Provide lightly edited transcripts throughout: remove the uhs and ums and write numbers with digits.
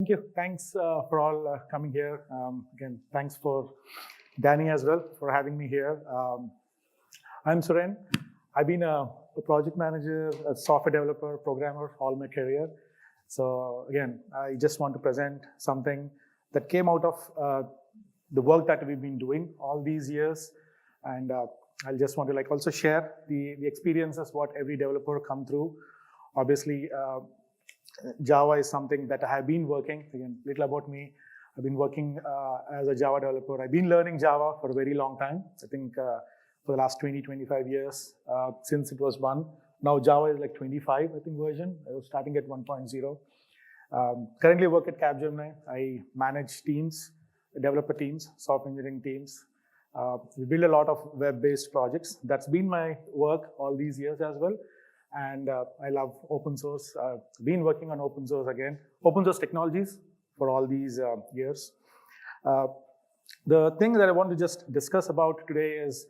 Thank you. Thanks for all coming here. Again, thanks for Danny as well for having me here. I'm Suren. I've been a project manager, a software developer, programmer all my career. So again, I just want to present something that came out of the work that we've been doing all these years. And I just want to also share the experiences what every developer come through. Obviously, Java is something that I have been working. Again, little about me. I've been working as a Java developer. I've been learning Java for a very long time. I think for the last 20, 25 years since it was one. Now Java is like 25, I think, version. I was starting at 1.0. Currently work at Capgemini. I manage teams, developer teams, software engineering teams. We build a lot of web-based projects. That's been my work all these years as well. And I love open source. Been working on open source again, open source technologies for all these years. The thing that I want to just discuss about today is,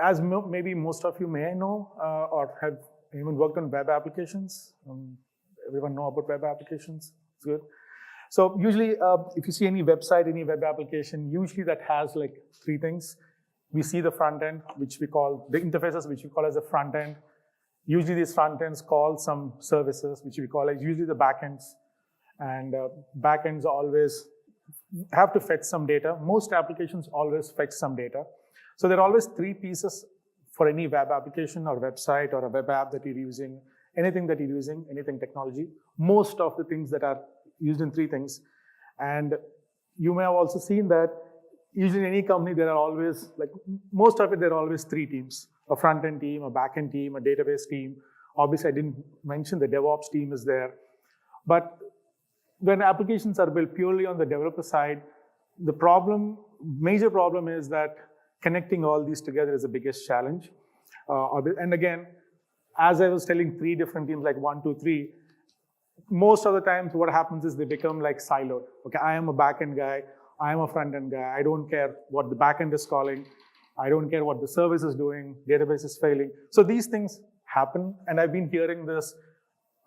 as maybe most of you may know or have even worked on web applications. Everyone know about web applications? It's good. So usually, if you see any website, any web application, usually that has like three things. We see the front end, which we call the interfaces, which we call as the front end. Usually these front ends call some services, which we call as usually the backends. And backends always have to fetch some data. Most applications always fetch some data. So there are always three pieces for any web application or website or a web app that you're using, anything that you're using, anything technology. Most of the things that are used in three things. And you may have also seen that usually in any company, there are always, like most of it, there are always three teams. A front-end team, a back-end team, a database team. Obviously, I didn't mention the DevOps team is there. But when applications are built purely on the developer side, the major problem is that connecting all these together is the biggest challenge. And again, as I was telling three different teams, like 1, 2, 3, most of the times what happens is they become like siloed. Okay, I am a back-end guy, I am a front-end guy, I don't care what the back-end is calling, I don't care what the service is doing, database is failing. So these things happen, and I've been hearing this.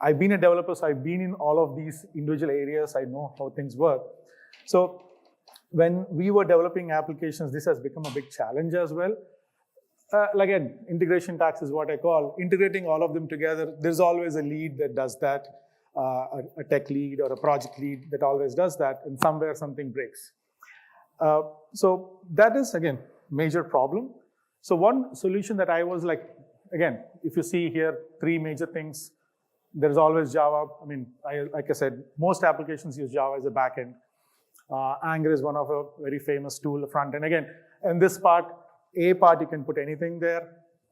I've been a developer, so I've been in all of these individual areas. I know how things work. So when we were developing applications, this has become a big challenge as well. Again, integration tax is what I call. Integrating all of them together, there's always a lead that does that, a tech lead or a project lead that always does that, and somewhere something breaks. So that is, again, major problem. So one solution that I was like, again, if you see here, three major things, there's always Java. I mean, like I said, most applications use Java as a backend. Anger is one of a very famous tool, the front end. Again, in this part, you can put anything there,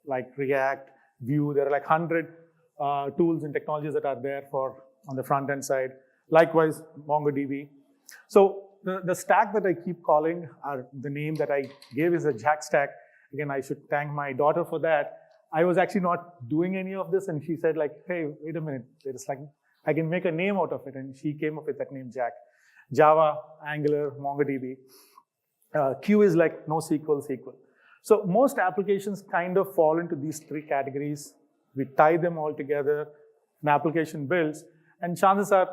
like React, Vue. There are like 100 tools and technologies that are there for on the front end side. Likewise, MongoDB. So the stack that I keep calling, or the name that I gave is a JAQ stack. Again, I should thank my daughter for that. I was actually not doing any of this, and she said like, hey, wait a minute, there's like, I can make a name out of it, and she came up with that name, JAQ. Java, Angular, MongoDB. Q is like NoSQL, SQL. So most applications kind of fall into these three categories. We tie them all together, an application builds, and chances are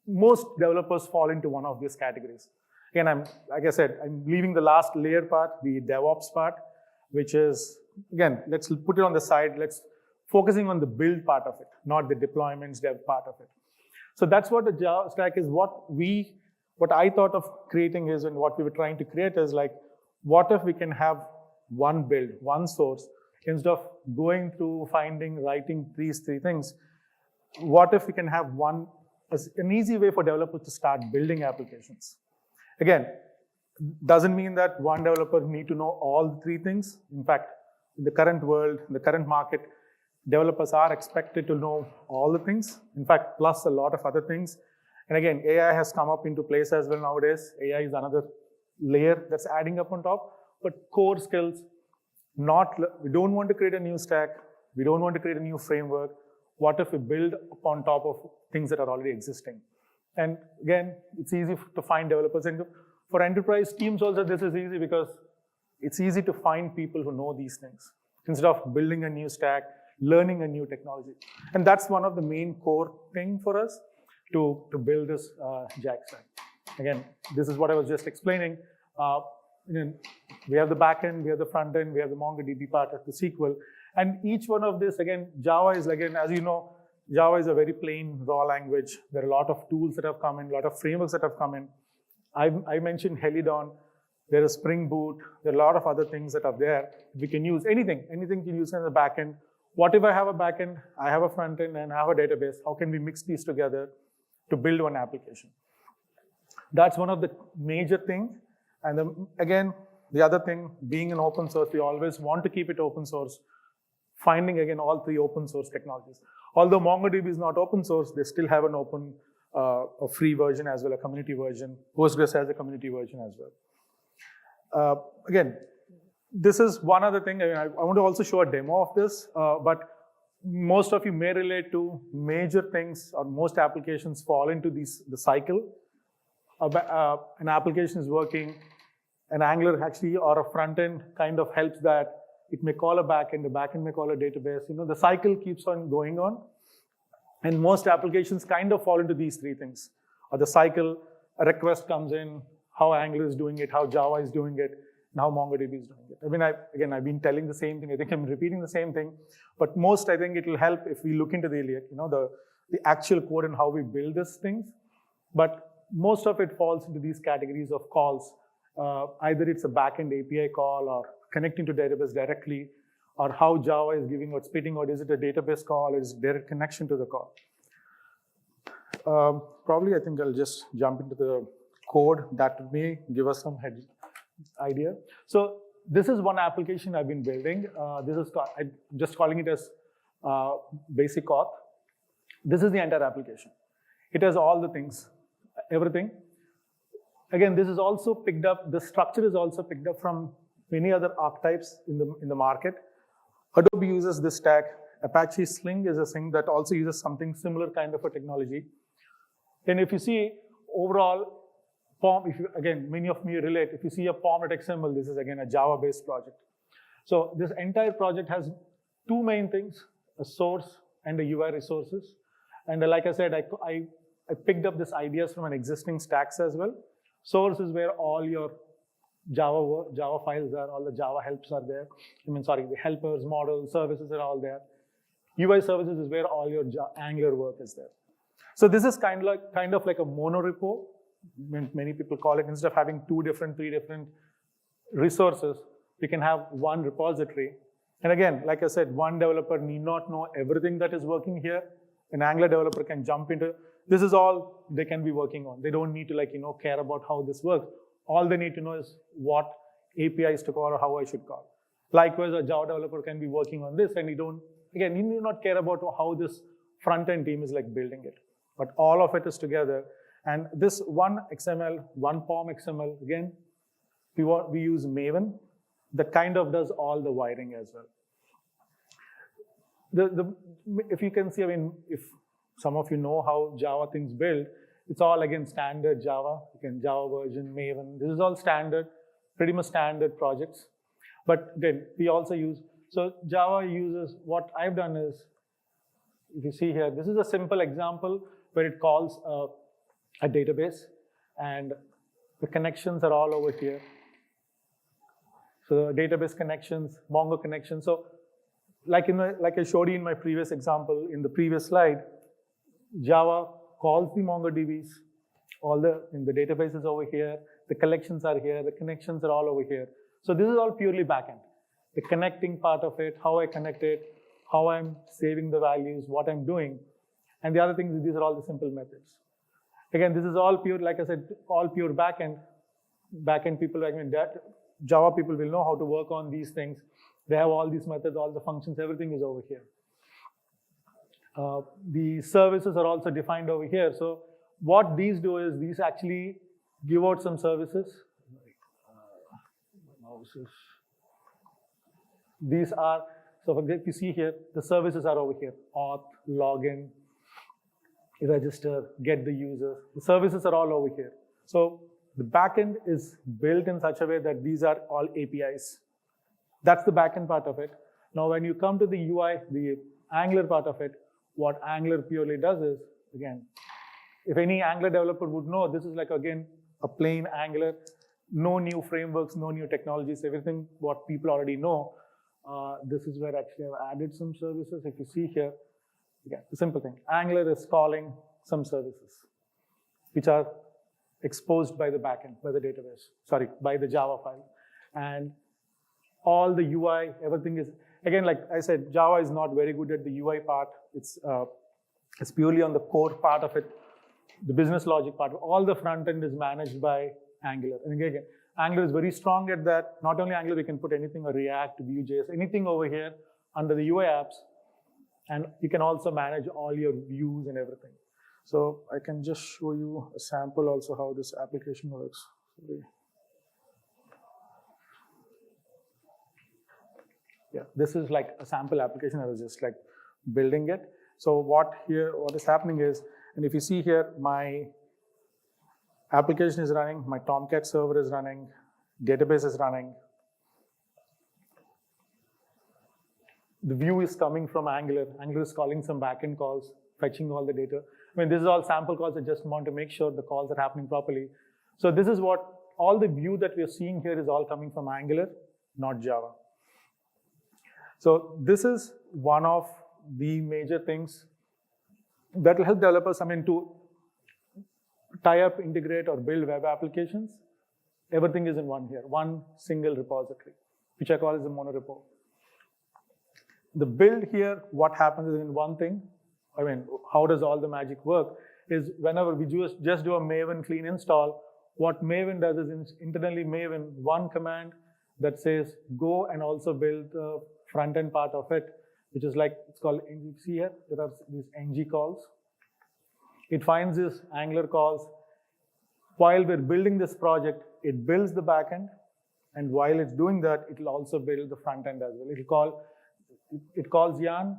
most developers fall into one of these categories. Again, like I said, I'm leaving the last layer part, the DevOps part, which is, again, let's put it on the side. Let's focusing on the build part of it, not the deployments dev part of it. So that's what the Java stack is. What I thought of creating is, and what we were trying to create is like, what if we can have one build, one source, instead of going through writing these three things? What if we can have an easy way for developers to start building applications? Again, doesn't mean that one developer need to know all the three things. In fact, in the current world, in the current market, developers are expected to know all the things. In fact, plus a lot of other things. And again, AI has come up into place as well nowadays. AI is another layer that's adding up on top. But core skills, we don't want to create a new stack. We don't want to create a new framework. What if we build upon top of things that are already existing? And again, it's easy to find developers. And for enterprise teams also, this is easy because it's easy to find people who know these things instead of building a new stack, learning a new technology. And that's one of the main core thing for us. to build this JAQ stack. Again, this is what I was just explaining. We have the backend, we have the front end, we have the MongoDB part of the SQL. And each one of this, again, Java is, again, as you know, Java is a very plain, raw language. There are a lot of tools that have come in, a lot of frameworks that have come in. I mentioned Helidon. There is Spring Boot. There are a lot of other things that are there. We can use anything you can use in the backend. What if I have a backend, I have a front end, and I have a database? How can we mix these together to build one application? That's one of the major things. And again, the other thing, being an open source, we always want to keep it open source. Finding, again, all three open source technologies. Although MongoDB is not open source, they still have an open, a free version as well, a community version. Postgres has a community version as well. Again, this is one other thing. I want to also show a demo of this, but most of you may relate to major things, or most applications fall into the cycle. An application is working, an Angular actually, or a front end kind of helps that. It may call a backend, the backend may call a database. The cycle keeps on going on. And most applications kind of fall into these three things. Or the cycle, a request comes in, how Angular is doing it, how Java is doing it, and how MongoDB is doing it. I mean, I've been telling the same thing. I think I'm repeating the same thing. But most, I think it will help if we look into the actual code and how we build these things. But most of it falls into these categories of calls. Either it's a backend API call, or connecting to database directly, or how Java is giving or spitting out, is it a database call, or is it direct connection to the call? Probably, I think I'll just jump into the code that may give us some idea. So this is one application I've been building. I'm just calling it as basic auth. This is the entire application. It has all the things, everything. Again, this is also picked up, the structure is also picked up from many other archetypes in the market. Adobe uses this stack. Apache Sling is a thing that also uses something similar kind of a technology. And if you see overall, POM, again, many of me relate, if you see a POM.xml, this is again a Java-based project. So this entire project has two main things, a source and a UI resources. And like I said, I picked up these ideas from an existing stacks as well. Source is where all your Java files are, all the Java helps are there. The helpers, models, services are all there. UI services is where all your Angular work is there. So this is kind of like a monorepo. Many people call it, instead of having three different resources, we can have one repository. And again, like I said, one developer need not know everything that is working here. An Angular developer can jump into, this is all they can be working on. They don't need to care about how this works. All they need to know is what APIs to call or how I should call. Likewise, a Java developer can be working on this, and you need not care about how this front-end team is building it. But all of it is together. And this one XML, one POM XML, again, we use Maven that kind of does all the wiring as well. If you can see, if some of you know how Java things build, it's all, again, standard Java, Java version, Maven. This is all standard, pretty much standard projects. But then we also use, so Java uses, what I've done is, if you see here, this is a simple example where it calls a database, and the connections are all over here. So database connections, Mongo connections. So like I showed you in my previous example, in the previous slide, Java calls the MongoDBs, the database is over here, the collections are here, the connections are all over here. So this is all purely backend. The connecting part of it, how I connect it, how I'm saving the values, what I'm doing. And the other thing is, these are all the simple methods. Again, this is all pure, like I said, all pure backend. Backend people, Java people will know how to work on these things. They have all these methods, all the functions, everything is over here. The services are also defined over here. So what these do is, these actually give out some services. These are, so if you see here, the services are over here. Auth, login, register, get the user. The services are all over here. So the backend is built in such a way that these are all APIs. That's the backend part of it. Now, when you come to the UI, the Angular part of it, what Angular purely does is, again, if any Angular developer would know, this is like, again, a plain Angular, no new frameworks, no new technologies, everything what people already know. This is where actually I've added some services. If you see here, again, the simple thing, Angular is calling some services, which are exposed by the backend, by the database, sorry, by the Java file. And all the UI, everything is, again, like I said, Java is not very good at the UI part. It's purely on the core part of it, the business logic part. All the front end is managed by Angular. And again, Angular is very strong at that. Not only Angular, we can put anything, or React, Vue.js, anything over here under the UI apps. And you can also manage all your views and everything. So I can just show you a sample also how this application works. Yeah, this is like a sample application. I was just like building it. So what is happening is, and if you see here, my application is running, my Tomcat server is running, database is running. The view is coming from Angular. Angular is calling some backend calls, fetching all the data. I mean, this is all sample calls. I just want to make sure the calls are happening properly. So this is what, all the view that we're seeing here is all coming from Angular, not Java. So this is one of the major things that will help developers, I mean, to tie up, integrate, or build web applications. Everything is in one here, one single repository, which I call as a monorepo. The build here, what happens is in one thing, I mean, how does all the magic work, is whenever we just do a Maven clean install, what Maven does is internally Maven, one command that says, go and also build the front end part of it, which is like, it's called, you see here, there are these ng calls. It finds these Angular calls. While we're building this project, it builds the backend, and while it's doing that, it'll also build the front end as well. It calls yarn,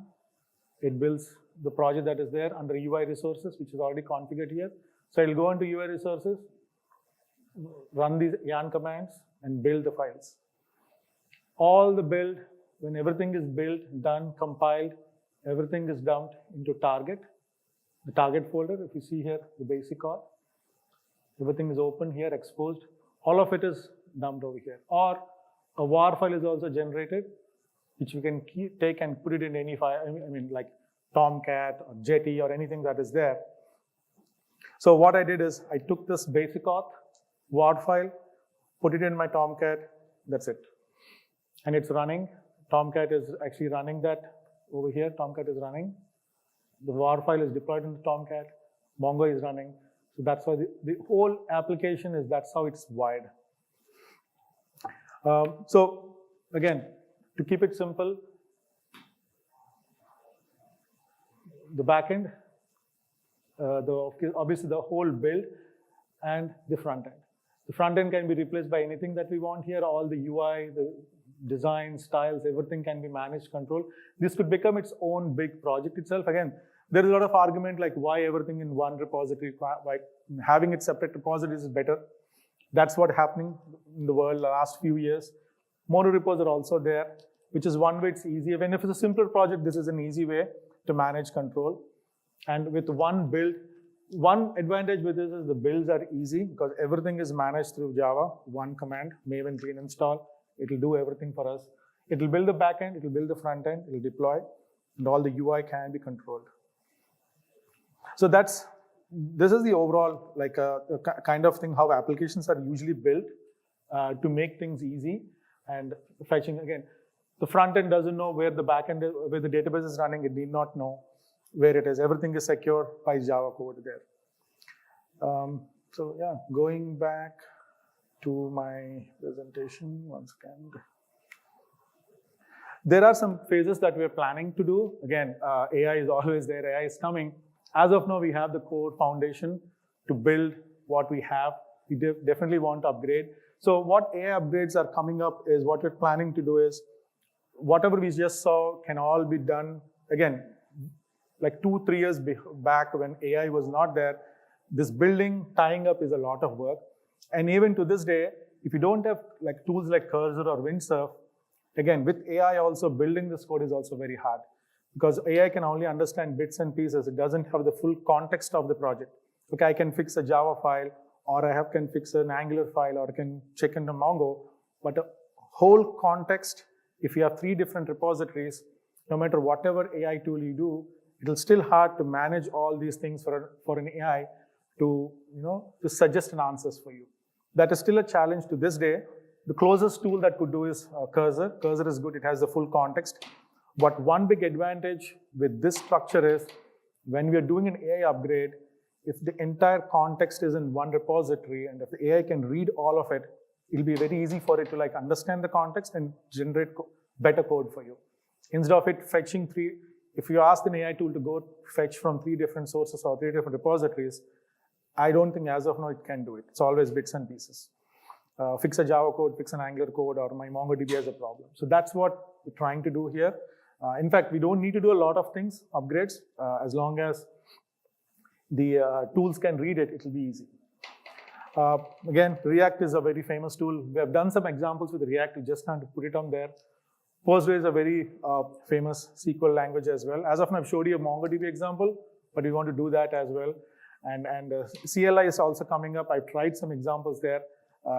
it builds the project that is there under UI resources, which is already configured here. So it'll go into UI resources, run these yarn commands, and build the files. All the build, when everything is built, done, compiled, everything is dumped into target, the target folder. If you see here, the basic call, everything is open here, exposed. All of it is dumped over here. Or a war file is also generated, which we can take and put it in any file, I mean like Tomcat or Jetty or anything that is there. So what I did is I took this basic auth war file, put it in my Tomcat, that's it. And it's running. Tomcat is actually running that over here. Tomcat is running. The war file is deployed in the Tomcat. Mongo is running. So that's why the whole application is, that's how it's wired. So again, to keep it simple, the backend, obviously the whole build, and the front end. The front end can be replaced by anything that we want here. All the UI, the design, styles, everything can be managed, controlled. This could become its own big project itself. Again, there is a lot of argument like why everything in one repository, why having it separate repositories is better. That's what's happening in the world the last few years. Monorepos are also there, which is one way it's easier. When if it's a simpler project, this is an easy way to manage control. And with one build, one advantage with this is the builds are easy because everything is managed through Java. One command, Maven clean install, it'll do everything for us. It'll build the backend, it'll build the front end, it'll deploy, and all the UI can be controlled. So this is the overall like kind of thing how applications are usually built to make things easy. And fetching, again, the front end doesn't know where the backend is, where the database is running. It need not know where it is. Everything is secure by Java code there. So yeah, going back to my presentation once again. There are some phases that we're planning to do. Again, AI is always there. AI is coming. As of now, we have the core foundation to build what we have. We definitely want to upgrade. So what AI upgrades are coming up is what we're planning to do is whatever we just saw can all be done. Again, like 2-3 years back when AI was not there, this building, tying up is a lot of work. And even to this day, if you don't have like tools like Cursor or Windsurf, again, with AI also building this code is also very hard because AI can only understand bits and pieces. It doesn't have the full context of the project. okay, I can fix a Java file, or I can fix an Angular file, or I can check into Mongo. But a whole context, if you have 3 different repositories, no matter whatever AI tool you do, it'll still hard to manage all these things for an AI to suggest an answers for you. That is still a challenge to this day. The closest tool that could do is Cursor. Cursor is good, it has the full context. But one big advantage with this structure is when we are doing an AI upgrade, if the entire context is in one repository and if the AI can read all of it, it'll be very easy for it to understand the context and generate better code for you. Instead of it fetching if you ask an AI tool to go fetch from 3 different sources or 3 different repositories, I don't think as of now it can do it. It's always bits and pieces. Fix a Java code, fix an Angular code, or my MongoDB has a problem. So that's what we're trying to do here. In fact, we don't need to do a lot of things, upgrades, as long as the tools can read it, it'll be easy. Again, React is a very famous tool. We have done some examples with React. We just have to put it on there. Postgre is a very famous SQL language as well. As of now, I've showed you a MongoDB example, but we want to do that as well. And CLI is also coming up. I've tried some examples there,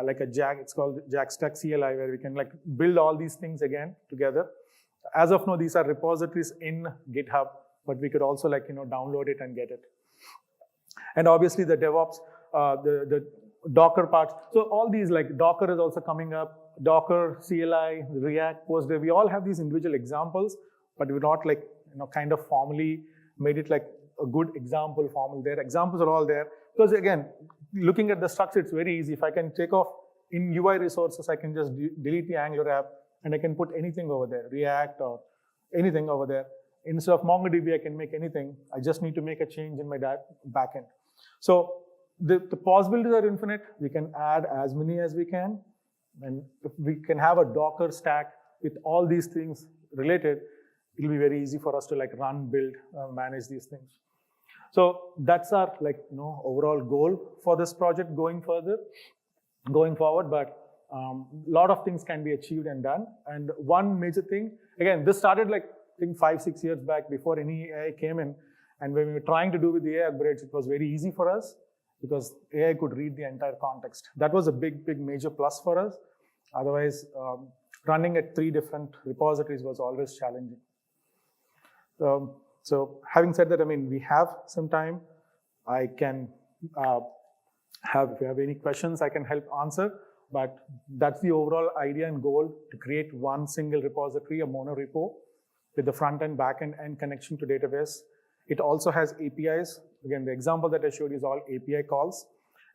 like a JAQ, it's called JAQ Stack CLI, where we can build all these things again together. As of now, these are repositories in GitHub, but we could also download it and get it. And obviously the DevOps, the Docker parts. So all these Docker is also coming up. Docker, CLI, React, Postgre, we all have these individual examples, but we're not kind of formally made it a good example formal there. Examples are all there. Because again, looking at the structure, it's very easy. If I can take off in UI resources, I can just delete the Angular app and I can put anything over there, React or anything over there. Instead of MongoDB, I can make anything. I just need to make a change in my backend. So the possibilities are infinite. We can add as many as we can. And if we can have a Docker stack with all these things related, it'll be very easy for us to run, build, manage these things. So that's our overall goal for this project going forward. But a lot of things can be achieved and done. And one major thing, again, this started I think 5-6 years back before any AI came in. And when we were trying to do with the AI upgrades, it was very easy for us because AI could read the entire context. That was a big major plus for us. Otherwise, running at 3 different repositories was always challenging. So having said that, we have some time. I can if you have any questions, I can help answer. But that's the overall idea and goal, to create one single repository, a mono repo, with the front end, back end, and connection to database. It also has APIs. Again, the example that I showed you is all API calls.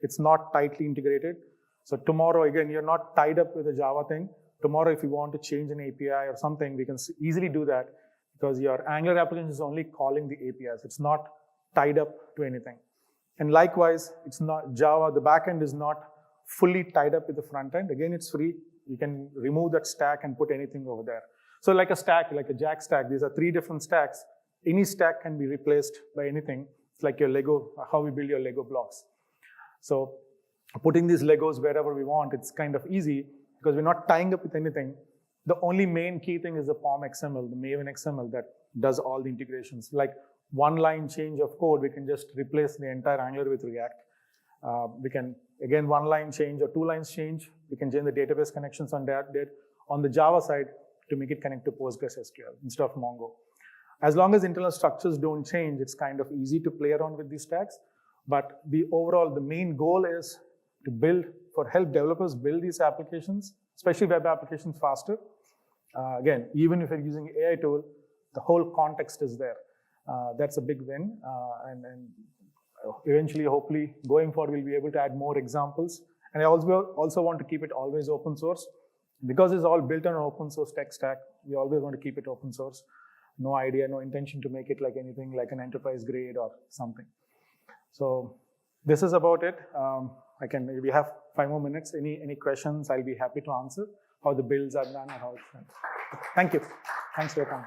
It's not tightly integrated. So tomorrow, again, you're not tied up with a Java thing. Tomorrow, if you want to change an API or something, we can easily do that because your Angular application is only calling the APIs. It's not tied up to anything. And likewise, it's not Java. The backend is not fully tied up with the front end. Again, it's free. You can remove that stack and put anything over there. So like a stack, like a JAQ stack, these are 3 different stacks. Any stack can be replaced by anything. It's like your Lego, how we build your Lego blocks. So putting these Legos wherever we want, it's kind of easy because we're not tying up with anything. The only main key thing is the POM XML, the Maven XML that does all the integrations. Like one line change of code, we can just replace the entire Angular with React. We can, again, one line change or 2 lines change. We can change the database connections on that. On the Java side, to make it connect to PostgreSQL instead of Mongo. As long as internal structures don't change, it's kind of easy to play around with these stacks. But the main goal is to help developers build these applications, especially web applications, faster. Again, even if you're using AI tool, the whole context is there. That's a big win. And eventually, hopefully, going forward, we'll be able to add more examples. And I also want to keep it always open source. Because it's all built on an open source tech stack, we always want to keep it open source. No idea, no intention to make it like anything like an enterprise grade or something. So this is about it. We have 5 more minutes. Any questions, I'll be happy to answer how the builds are done or how it's done. Thank you. Thanks for your time.